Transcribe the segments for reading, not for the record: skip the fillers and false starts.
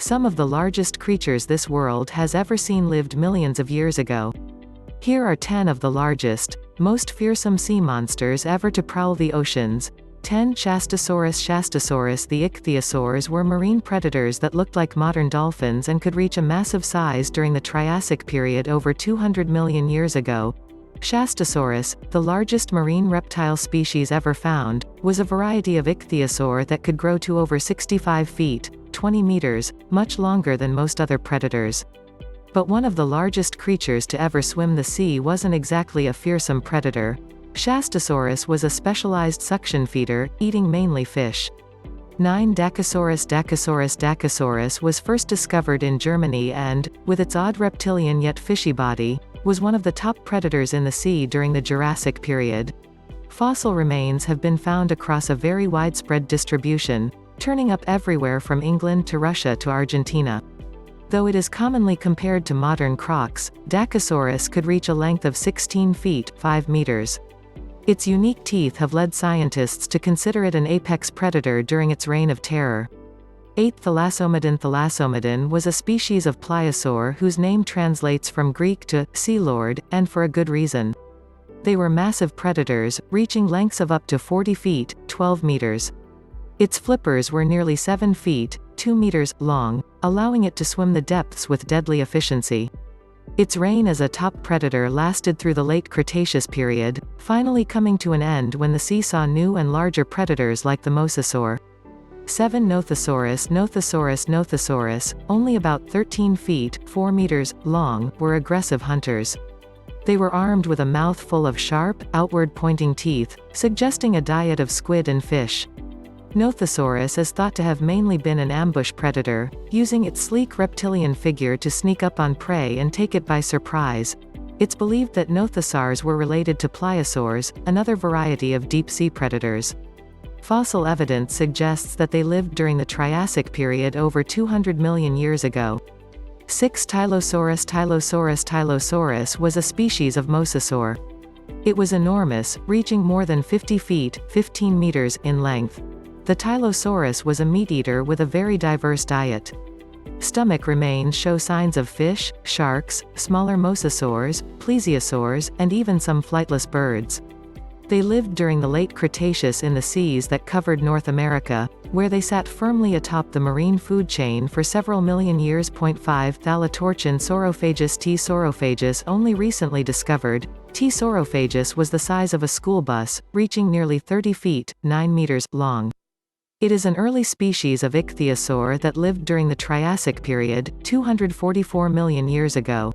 Some of the largest creatures this world has ever seen lived millions of years ago. Here are 10 of the largest, most fearsome sea monsters ever to prowl the oceans. 10. Shastasaurus. The ichthyosaurs were marine predators that looked like modern dolphins and could reach a massive size during the Triassic period over 200 million years ago. Shastasaurus, the largest marine reptile species ever found, was a variety of ichthyosaur that could grow to over 65 feet, 20 meters, much longer than most other predators. But one of the largest creatures to ever swim the sea wasn't exactly a fearsome predator. Shastasaurus was a specialized suction feeder, eating mainly fish. 9. Dacosaurus was first discovered in Germany and, with its odd reptilian yet fishy body, was one of the top predators in the sea during the Jurassic period. Fossil remains have been found across a very widespread distribution, turning up everywhere from England to Russia to Argentina. Though it is commonly compared to modern crocs, Dacosaurus could reach a length of 16 feet, 5 meters. Its unique teeth have led scientists to consider it an apex predator during its reign of terror. 8. Thalassomedon was a species of pliosaur whose name translates from Greek to sea lord, and for a good reason. They were massive predators, reaching lengths of up to 40 feet, 12 meters. Its flippers were nearly 7 feet, 2 meters, long, allowing it to swim the depths with deadly efficiency. Its reign as a top predator lasted through the late Cretaceous period, finally coming to an end when the sea saw new and larger predators like the mosasaur. 7. Nothosaurus, only about 13 feet, 4 meters, long, were aggressive hunters. They were armed with a mouth full of sharp, outward-pointing teeth, suggesting a diet of squid and fish. Nothosaurus is thought to have mainly been an ambush predator, using its sleek reptilian figure to sneak up on prey and take it by surprise. It's believed that nothosaurs were related to pliosaurs, another variety of deep-sea predators. Fossil evidence suggests that they lived during the Triassic period over 200 million years ago. 6. Tylosaurus was a species of mosasaur. It was enormous, reaching more than 50 feet, 15 meters, in length. The Tylosaurus was a meat-eater with a very diverse diet. Stomach remains show signs of fish, sharks, smaller mosasaurs, plesiosaurs, and even some flightless birds. They lived during the late Cretaceous in the seas that covered North America, where they sat firmly atop the marine food chain for several million years. 5. Thalatorchan saurophagus. T. saurophagus only recently discovered. T. saurophagus was the size of a school bus, reaching nearly 30 feet, 9 meters, long. It is an early species of ichthyosaur that lived during the Triassic period, 244 million years ago.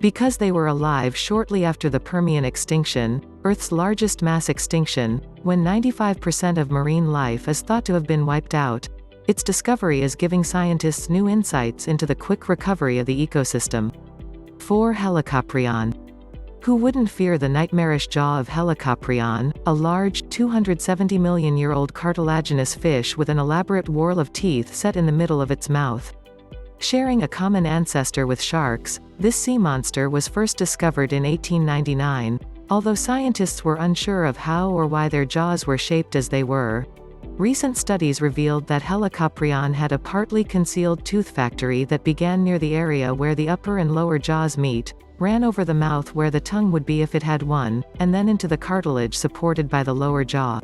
Because they were alive shortly after the Permian extinction, Earth's largest mass extinction, when 95% of marine life is thought to have been wiped out, its discovery is giving scientists new insights into the quick recovery of the ecosystem. 4. Helicoprion. Who wouldn't fear the nightmarish jaw of Helicoprion, a large, 270-million-year-old cartilaginous fish with an elaborate whorl of teeth set in the middle of its mouth? Sharing a common ancestor with sharks, this sea monster was first discovered in 1899, although scientists were unsure of how or why their jaws were shaped as they were. Recent studies revealed that Helicoprion had a partly concealed tooth factory that began near the area where the upper and lower jaws meet, ran over the mouth where the tongue would be if it had one, and then into the cartilage supported by the lower jaw.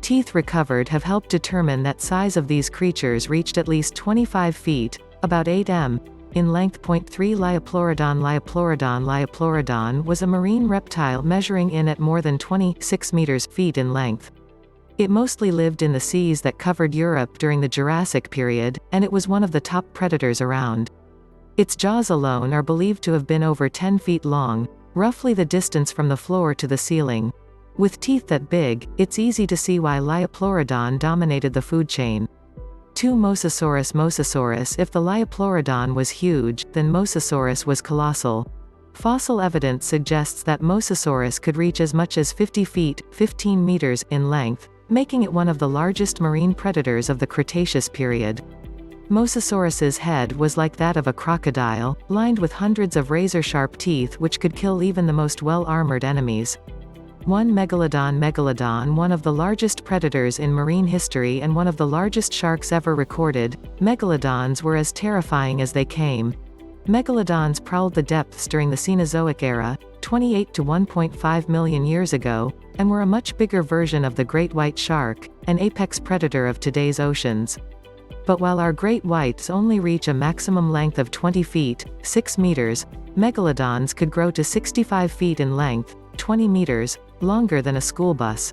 Teeth recovered have helped determine that size of these creatures reached at least 25 feet, about 8 m, in length. 3. Lioplorodon was a marine reptile measuring in at more than 26 meters feet in length. It mostly lived in the seas that covered Europe during the Jurassic period, and it was one of the top predators around. Its jaws alone are believed to have been over 10 feet long, roughly the distance from the floor to the ceiling. With teeth that big, it's easy to see why Lioplorodon dominated the food chain. 2. Mosasaurus. If the Lioplorodon was huge, then Mosasaurus was colossal. Fossil evidence suggests that Mosasaurus could reach as much as 50 feet, 15 meters, in length, making it one of the largest marine predators of the Cretaceous period. Mosasaurus's head was like that of a crocodile, lined with hundreds of razor-sharp teeth which could kill even the most well-armored enemies. 1 Megalodon. Megalodon, one of the largest predators in marine history and one of the largest sharks ever recorded, megalodons were as terrifying as they came. Megalodons prowled the depths during the Cenozoic era, 28 to 1.5 million years ago, and were a much bigger version of the great white shark, an apex predator of today's oceans. But while our great whites only reach a maximum length of 20 feet, 6 meters, megalodons could grow to 65 feet in length, 20 meters, longer than a school bus.